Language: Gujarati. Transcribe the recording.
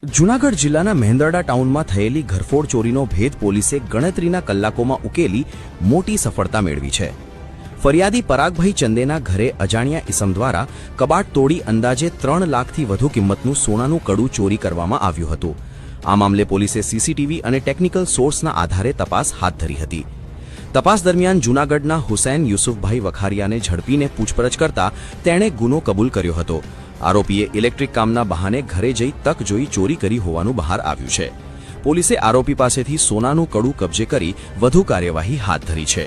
જૂનાગઢ જિલ્લાના મહેંદરડા ટાઉનમાં થયેલી ઘરફોડ ચોરીનો ભેદ પોલીસે ગણતરીના કલાકોમાં ઉકેલી મોટી સફળતા મેળવી છે। ફરિયાદી પરાગભાઈ ચંદેના ઘરે અજાણ્યા ઇસમ દ્વારા કબાટ તોડી અંદાજે 3 લાખથી વધુ કિંમતનું સોનાનું કડું ચોરી કરવામાં આવ્યું હતું। આ મામલે પોલીસે સીસીટીવી અને ટેકનિકલ સોર્સના આધારે તપાસ હાથ ધરી હતી। તપાસ દરમિયાન જૂનાગઢના હુસૈન યુસુફભાઈ વખારિયાને ઝડપીને પૂછપરછ કરતા તેણે ગુનો કબૂલ કર્યો હતો। આરોપીએ ઇલેક્ટ્રિક કામના બહાને ઘરે જઈ તક જોઈ ચોરી કરી હોવાનું બહાર આવ્યું છે। પોલીસે આરોપી પાસેથી સોનાનું કડું કબજે કરી વધુ કાર્યવાહી હાથ ધરી છે।